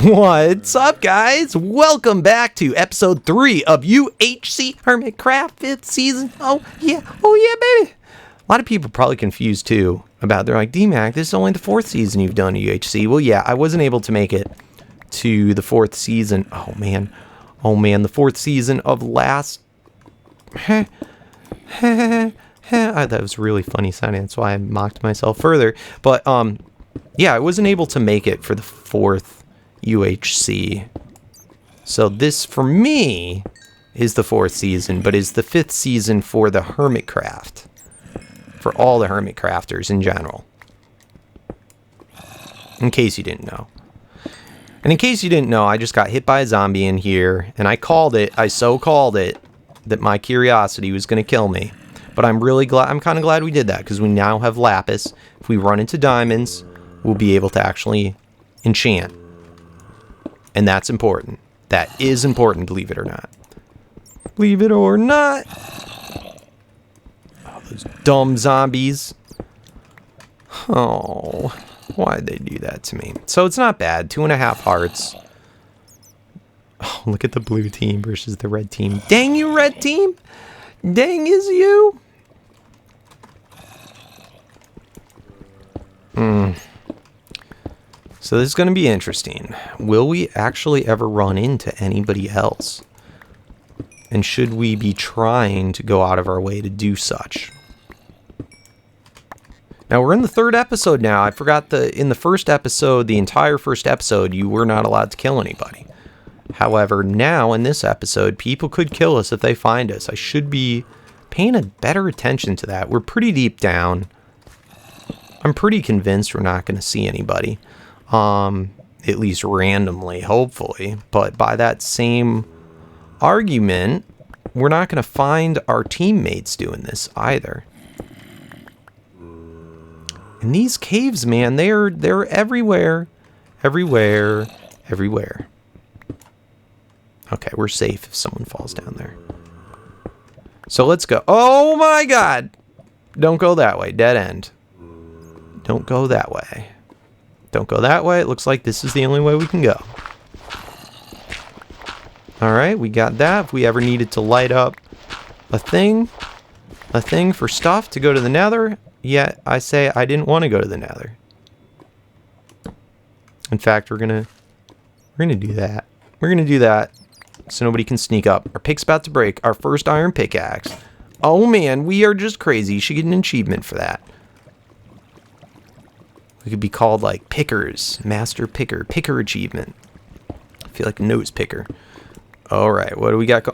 What's up, guys? Welcome back to episode 3 of UHC Hermitcraft 5th season. Oh yeah, baby. A lot of people probably confused too about, they're like, DMAC, this is only the 4th season you've done UHC. Well, yeah, I wasn't able to make it to the 4th season. Oh man, the 4th season of last... That was really funny sounding, that's why I mocked myself further. But, yeah, I wasn't able to make it for the 4th UHC. So this, for me, is the 4th season, but is the 5th season for the Hermitcraft. For all the Hermitcrafters in general. In case you didn't know. And in case you didn't know, I just got hit by a zombie in here, and I called it, I so called it, that my curiosity was going to kill me. But I'm really glad, I'm kind of glad we did that, because we now have lapis. If we run into diamonds, we'll be able to actually enchant. And that's important. That is important, believe it or not. Believe it or not. Oh, those dumb zombies. Oh, why'd they do that to me? So it's not bad. 2.5 hearts. Oh, look at the blue team versus the red team. Dang you, red team. Dang is you. So this is going to be interesting. Will we actually ever run into anybody else? And should we be trying to go out of our way to do such? Now we're in the 3rd episode now. I forgot in the first episode, the entire first episode, you were not allowed to kill anybody. However, now in this episode, people could kill us if they find us. I should be paying a better attention to that. We're pretty deep down. I'm pretty convinced we're not going to see anybody. At least randomly, hopefully. But by that same argument, we're not going to find our teammates doing this either. And these caves, man, they're everywhere. Everywhere. Everywhere. Okay, we're safe if someone falls down there. So let's go. Oh my god! Don't go that way. Dead end. Don't go that way. Don't go that way. It looks like this is the only way we can go. Alright, we got that. If we ever needed to light up a thing for stuff to go to the nether, yet I say I didn't want to go to the nether. In fact, we're gonna do that. We're gonna do that so nobody can sneak up. Our pick's about to break. Our first iron pickaxe. Oh man, we are just crazy. You should get an achievement for that. We could be called like pickers, master picker, picker achievement. I feel like a nose picker. All right, what do we got?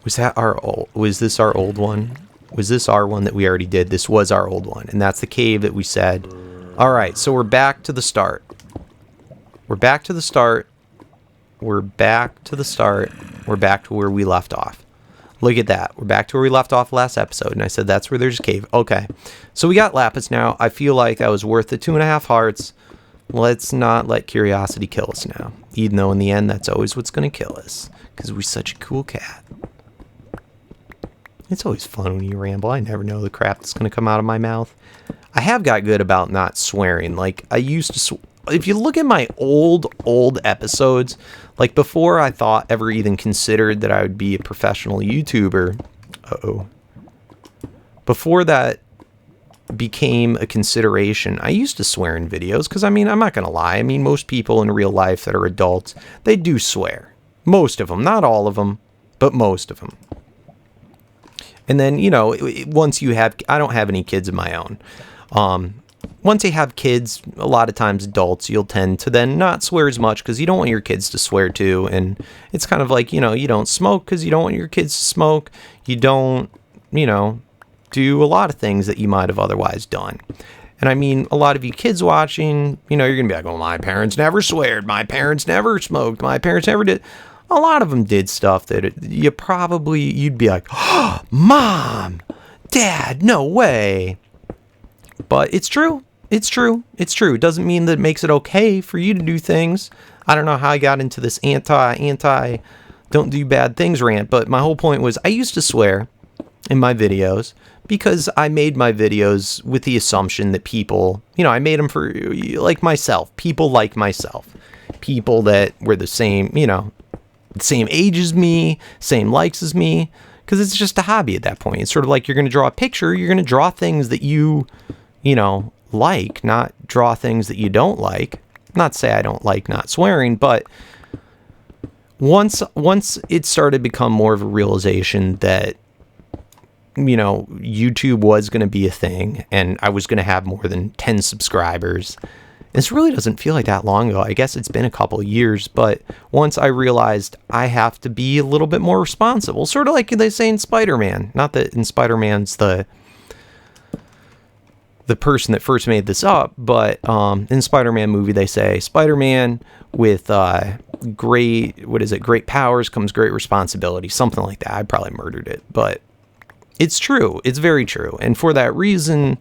Was that our old? Was this our old one? Was this our one that we already did? This was our old one, and that's the cave that we said. All right, so we're back to the start. We're back to the start. We're back to the start. We're back to where we left off. Look at that. We're back to where we left off last episode, and I said that's where there's a cave. Okay, so we got lapis now. I feel like that was worth the 2.5 hearts. Let's not let curiosity kill us now, even though in the end that's always what's going to kill us, because we're such a cool cat. It's always fun when you ramble. I never know the crap that's going to come out of my mouth. I have got good about not swearing. Like, I used to if you look at my old episodes, like before I thought ever even considered that I would be a professional YouTuber, before that became a consideration, I used to swear in videos, because I mean, I'm not going to lie. I mean, most people in real life that are adults, they do swear. Most of them, not all of them, but most of them. And then, you know, once you have, I don't have any kids of my own. Once you have kids, a lot of times adults, you'll tend to then not swear as much because you don't want your kids to swear too. And it's kind of like, you know, you don't smoke because you don't want your kids to smoke. You don't, you know, do a lot of things that you might have otherwise done. And I mean, a lot of you kids watching, you know, you're going to be like, well, my parents never sweared. My parents never smoked. My parents never did. A lot of them did stuff that you'd be like, oh, Mom, Dad, no way. But it's true. It's true. It's true. It doesn't mean that it makes it okay for you to do things. I don't know how I got into this anti don't do bad things rant, but my whole point was I used to swear. in my videos, because I made my videos with the assumption that people, I made them for like myself, people like myself, people that were the same, the same age as me, same likes as me, because it's just a hobby at that point. It's sort of like you're going to draw a picture, you're going to draw things that you like, not draw things that you don't like. Not say I don't like not swearing, but once it started to become more of a realization that, YouTube was going to be a thing and I was going to have more than 10 subscribers. This really doesn't feel like that long ago. I guess it's been a couple of years, but once I realized I have to be a little bit more responsible, sort of like they say in Spider-Man. Not that in Spider-Man's the person that first made this up, but in Spider-Man movie they say Spider-Man with great powers comes great responsibility, something like that. I probably murdered it, but it's true. It's very true. And for that reason,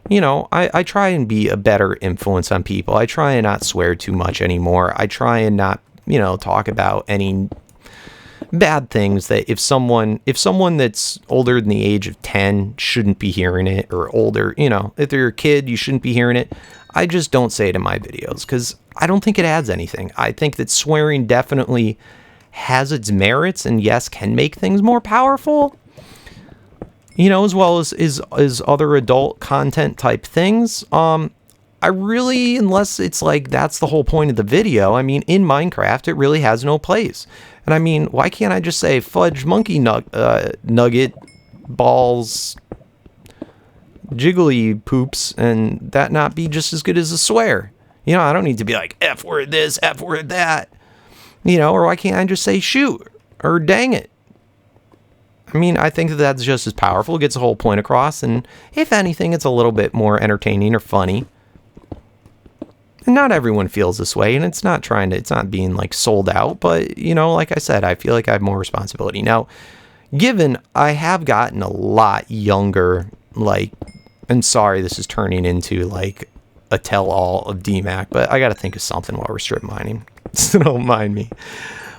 I try and be a better influence on people. I try and not swear too much anymore. I try and not, talk about any bad things that if someone that's older than the age of 10 shouldn't be hearing it, or older, if they're a kid, you shouldn't be hearing it. I just don't say it in my videos because I don't think it adds anything. I think that swearing definitely has its merits and yes, can make things more powerful. As well as other adult content type things. I really, unless it's like that's the whole point of the video, I mean, in Minecraft, it really has no place. And I mean, why can't I just say fudge monkey nugget balls jiggly poops and that not be just as good as a swear? I don't need to be like F word this, F word that, or why can't I just say shoot or dang it? I mean, I think that's just as powerful. It gets the whole point across, and if anything, it's a little bit more entertaining or funny. And not everyone feels this way, and it's not being like sold out, but like I said, I feel like I have more responsibility. Now, given I have gotten a lot younger, and sorry, this is turning into like a tell-all of DMAC, but I got to think of something while we're strip mining, so don't mind me.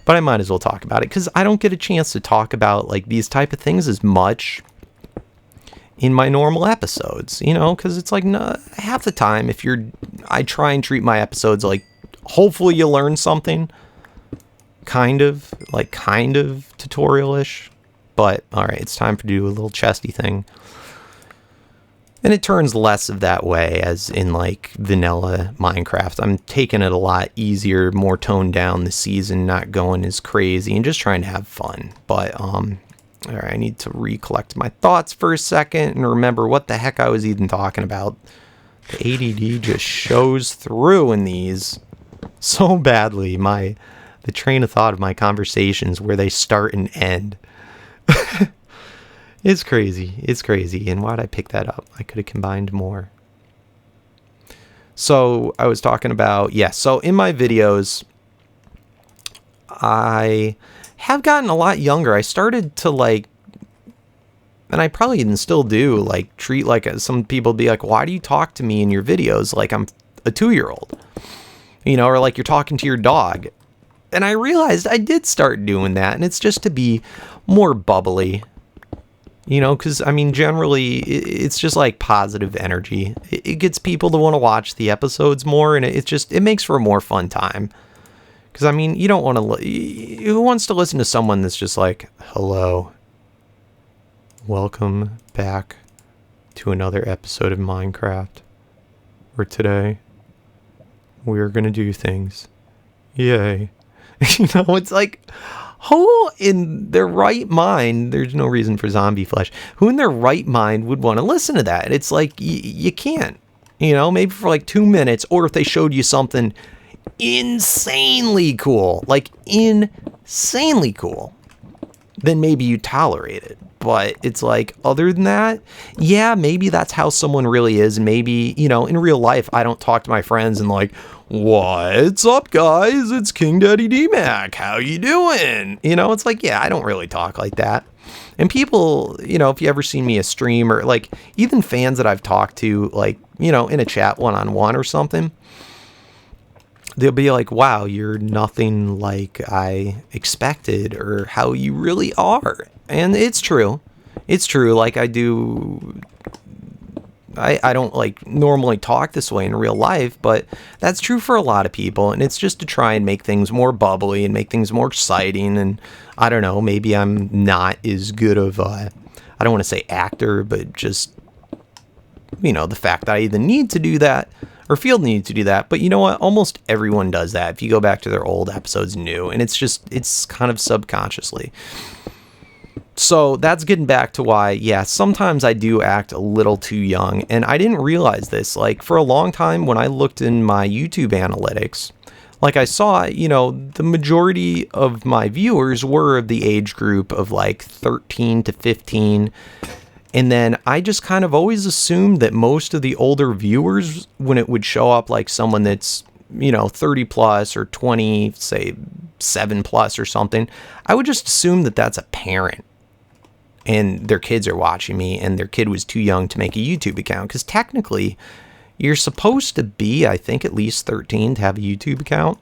But I might as well talk about it because I don't get a chance to talk about like these type of things as much in my normal episodes, because it's like half the time I try and treat my episodes like hopefully you learn something, kind of tutorial-ish. But all right, it's time to do a little chesty thing. And it turns less of that way as in like vanilla Minecraft. I'm taking it a lot easier, more toned down this season, not going as crazy and just trying to have fun. But all right, I need to recollect my thoughts for a second and remember what the heck I was even talking about. The ADD just shows through in these so badly. The train of thought of my conversations, where they start and end. It's crazy. It's crazy. And why'd I pick that up? I could have combined more. So I was talking about, so in my videos, I have gotten a lot younger. I started to and I probably even still do, treat some people be like, why do you talk to me in your videos like I'm a 2-year-old? Or like you're talking to your dog. And I realized I did start doing that, and it's just to be more bubbly. Because, I mean, generally, it's just like positive energy. It gets people to want to watch the episodes more, and it makes for a more fun time. Because, I mean, you don't want to, who wants to listen to someone that's just like, hello, welcome back to another episode of Minecraft, where today we're going to do things. Yay. It's like, who in their right mind, there's no reason for zombie flesh, who in their right mind would want to listen to that? It's like, you can't, maybe for like 2 minutes, or if they showed you something insanely cool, then maybe you tolerate it. But it's like, other than that, yeah, maybe that's how someone really is. Maybe, in real life, I don't talk to my friends and like, what's up, guys? It's KingDaddyDMAC. How you doing? It's like, yeah, I don't really talk like that. And people, if you ever seen me a stream, or like even fans that I've talked to, in a chat one-on-one or something, they'll be like, wow, you're nothing like I expected, or how you really are. And it's true. It's true. Like, I don't like normally talk this way in real life, but that's true for a lot of people. And it's just to try and make things more bubbly and make things more exciting. And I don't know, maybe I'm not as good of I don't want to say actor, but just, you know, the fact that I either need to do that or feel the need to do that. But you know what? Almost everyone does that. If you go back to their old episodes new, and it's kind of subconsciously. So that's getting back to why, yeah, sometimes I do act a little too young, and I didn't realize this. Like, for a long time when I looked in my YouTube analytics, like, I saw, you know, the majority of my viewers were of the age group of like 13 to 15. And then I just kind of always assumed that most of the older viewers, when it would show up like someone that's, you know, 30 plus or 20, say 7 plus or something, I would just assume that that's a parent and their kids are watching me and their kid was too young to make a YouTube account. Because technically, you're supposed to be, I think, at least 13 to have a YouTube account.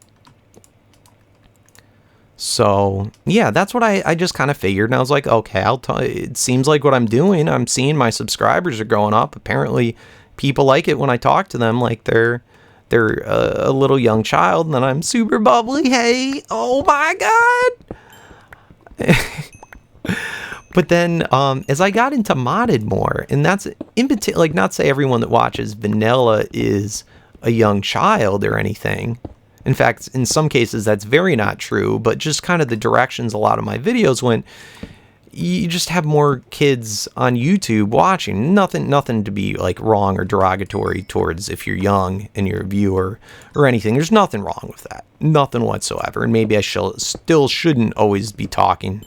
So, yeah, that's what I just kind of figured. And I was like, okay, it seems like what I'm doing. I'm seeing my subscribers are going up. Apparently, people like it when I talk to them like they're a little young child. And then I'm super bubbly. Hey, oh my God. But then as I got into modded more, and that's in particular, like, not say everyone that watches vanilla is a young child or anything. In fact, in some cases, that's very not true, but just kind of the directions a lot of my videos went, you just have more kids on YouTube watching. Nothing to be like wrong or derogatory towards if you're young and you're a viewer or anything. There's nothing wrong with that. Nothing whatsoever. And maybe I still shouldn't always be talking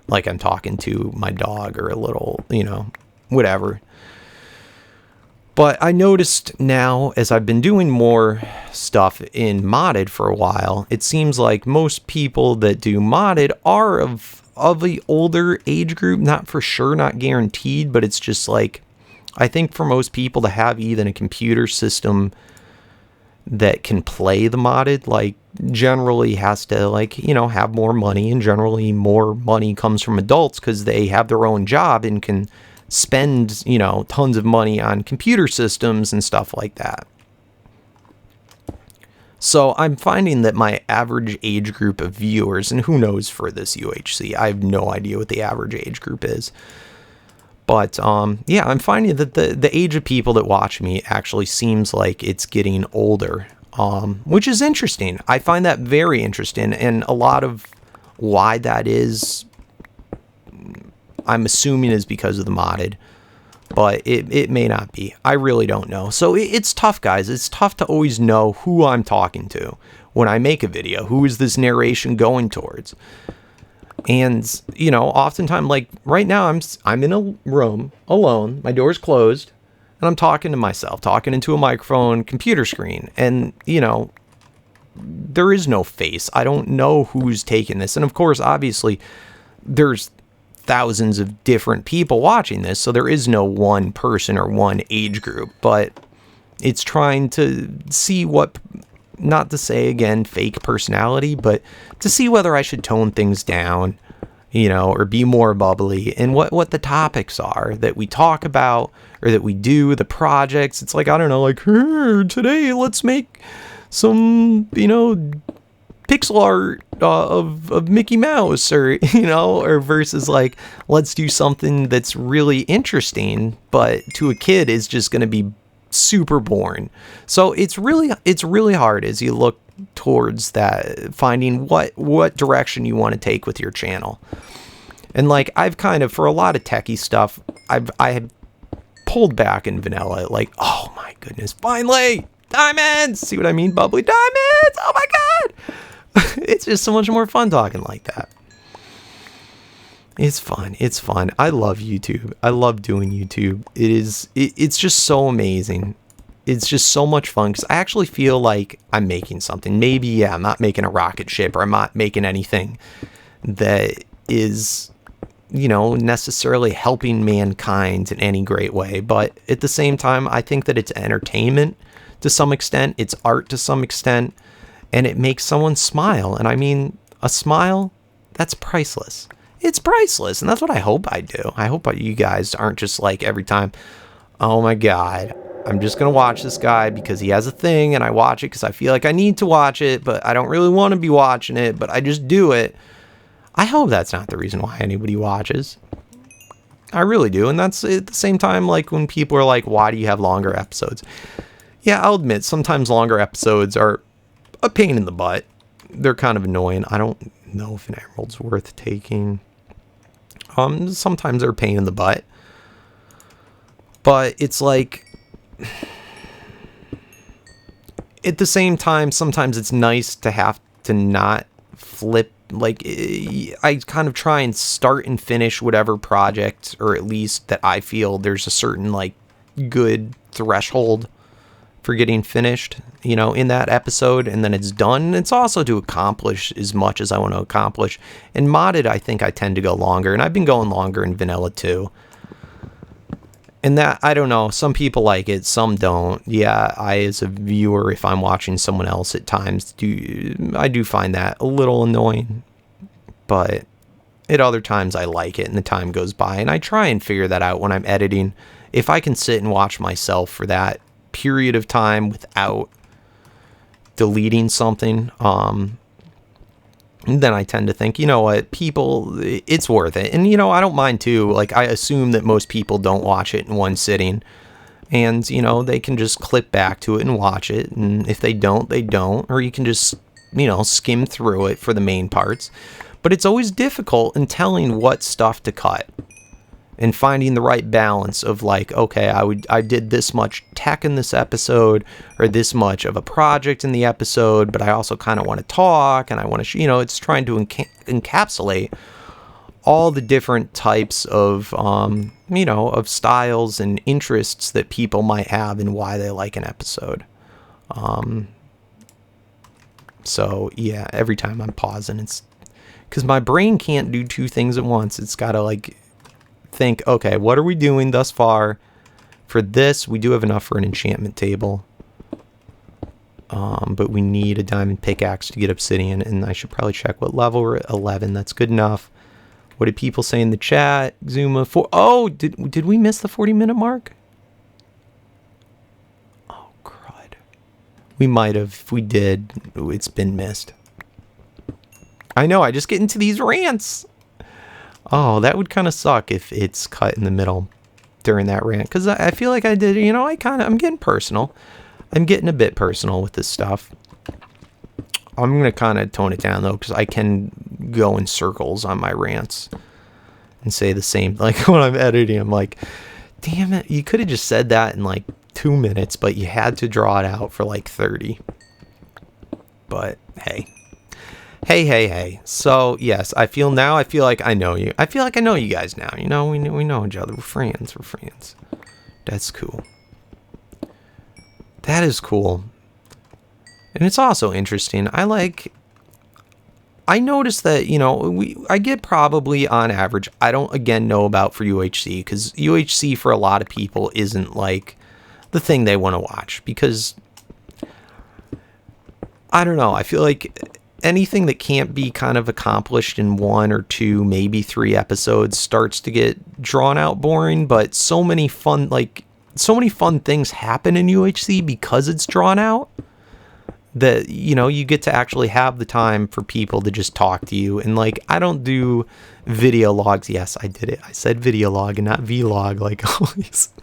like I'm talking to my dog or a little, you know, whatever. But I noticed now, as I've been doing more stuff in modded for a while, it seems like most people that do modded are of the older age group. Not for sure, not guaranteed, but it's just like, I think for most people to have even a computer system that can play the modded, like, generally has to, like, you know, have more money, and generally more money comes from adults because they have their own job and can spend, you know, tons of money on computer systems and stuff like that. So I'm finding that my average age group of viewers, and who knows for this UHC, I have no idea what the average age group is. But yeah, I'm finding that the age of people that watch me actually seems like it's getting older, which is interesting. I find that very interesting, and a lot of why that is, I'm assuming, is because of the modded, but it may not be. I really don't know. So it's tough, guys. It's tough to always know who I'm talking to when I make a video. Who is this narration going towards? And, you know, oftentimes, like right now, I'm in a room alone. My door's closed, and I'm talking to myself, talking into a microphone, computer screen, and, you know, there is no face. I don't know who's taking this. And of course, obviously, there's thousands of different people watching this, so there is no one person or one age group, but it's trying to see what, not to say again fake personality, but to see whether I should tone things down, you know, or be more bubbly, and what the topics are that we talk about or that we do, the projects. It's like, I don't know, like, today let's make some, you know, pixel art of Mickey Mouse, or, you know, or versus like, let's do something that's really interesting, but to a kid is just going to be super boring. So it's really hard as you look towards that, finding what direction you want to take with your channel. And like, I've kind of, for a lot of techie stuff, I have pulled back in vanilla, like, oh my goodness, finally, diamonds! See what I mean? Bubbly diamonds! Oh my god! It's just so much more fun talking like that. It's fun. It's fun. I love YouTube. I love doing YouTube. It's just so amazing. It's just so much fun because I actually feel like I'm making something. Maybe, yeah, I'm not making a rocket ship, or I'm not making anything that is, you know, necessarily helping mankind in any great way. But at the same time, I think that it's entertainment to some extent. It's art to some extent. And it makes someone smile. And I mean, a smile, that's priceless. it's priceless. And that's what I hope I do. I hope you guys aren't just like every time, oh my God, I'm just going to watch this guy because he has a thing and I watch it because I feel like I need to watch it, but I don't really want to be watching it, but I just do it. I hope that's not the reason why anybody watches. I really do. And that's at the same time, like when people are like, why do you have longer episodes? Yeah, I'll admit sometimes longer episodes are a pain in the butt. They're kind of annoying. I don't know if an emerald's worth taking. Sometimes they're a pain in the butt. But it's like, at the same time, sometimes it's nice to have to not flip. Like, I kind of try and start and finish whatever project, or at least that I feel there's a certain, like, good threshold for getting finished, you know, in that episode, and then it's done. It's also to accomplish as much as I want to accomplish. And modded, I think I tend to go longer, and I've been going longer in vanilla too. And that, I don't know, some people like it, some don't. Yeah, I as a viewer, if I'm watching someone else at times, I do find that a little annoying. But at other times I like it and the time goes by. And I try and figure that out when I'm editing. If I can sit and watch myself for that period of time without deleting something, then I tend to think, you know what, people, it's worth it. And, you know, I don't mind too. Like, I assume that most people don't watch it in one sitting. And, you know, they can just click back to it and watch it. And if they don't, they don't. Or you can just, you know, skim through it for the main parts. But it's always difficult in telling what stuff to cut. And finding the right balance of like, okay, I did this much tech in this episode, or this much of a project in the episode, but I also kind of want to talk, and I want to, you know, it's trying to encapsulate all the different types of, you know, of styles and interests that people might have and why they like an episode. So yeah, every time I'm pausing, it's because my brain can't do two things at once. It's got to like think, okay, what are we doing thus far? For this, we do have enough for an enchantment table. But we need a diamond pickaxe to get obsidian, and I should probably check what level we're at. 11. That's good enough. What did people say in the chat? Zuma 4. Oh, did we miss the 40-minute mark? Oh, crud. We might have. If we did, it's been missed. I know, I just get into these rants. Oh, that would kind of suck if it's cut in the middle during that rant. Because I feel like I did, you know, I'm getting personal. I'm getting a bit personal with this stuff. I'm going to kind of tone it down, though, because I can go in circles on my rants and say the same. Like, when I'm editing, I'm like, damn it, you could have just said that in, like, 2 minutes, but you had to draw it out for, like, 30. But, hey. Hey. So, yes, I feel like I know you. I feel like I know you guys now. You know, we know each other. We're friends. That's cool. That is cool. And it's also interesting. I noticed that, you know, I get probably on average, I don't, again, know about for UHC, because UHC for a lot of people isn't, like, the thing they want to watch. Because, I don't know, I feel like anything that can't be kind of accomplished in 1 or 2, maybe 3 episodes starts to get drawn out boring, but so many fun things happen in UHC because it's drawn out that, you know, you get to actually have the time for people to just talk to you. And like, I don't do video logs. Yes, I did it. I said video log and not vlog like always.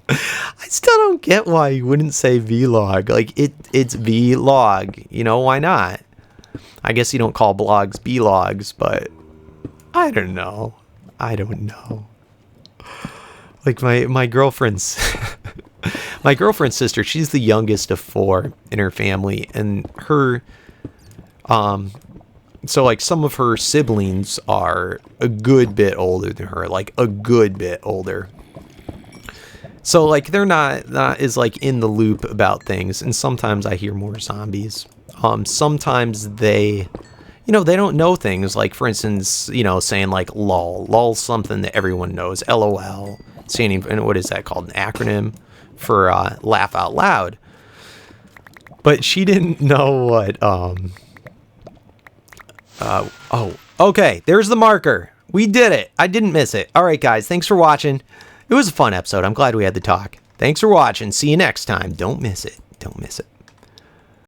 I still don't get why you wouldn't say vlog. Like it's vlog, you know, why not? I guess you don't call blogs blogs, but I don't know. Like my girlfriend's my girlfriend's sister, she's the youngest of 4 in her family, and her so like some of her siblings are a good bit older than her, like a good bit older. So like they're not as like in the loop about things, and sometimes I hear more zombies. Sometimes they, you know, they don't know things, like for instance, you know, saying like lol's something that everyone knows, LOL, standing, and what is that called, an acronym for laugh out loud. But she didn't know what oh, okay, there's the marker. We did it. I didn't miss it. All right, guys. Thanks for watching. It was a fun episode. I'm glad we had the talk. Thanks for watching. See you next time. Don't miss it. Don't miss it.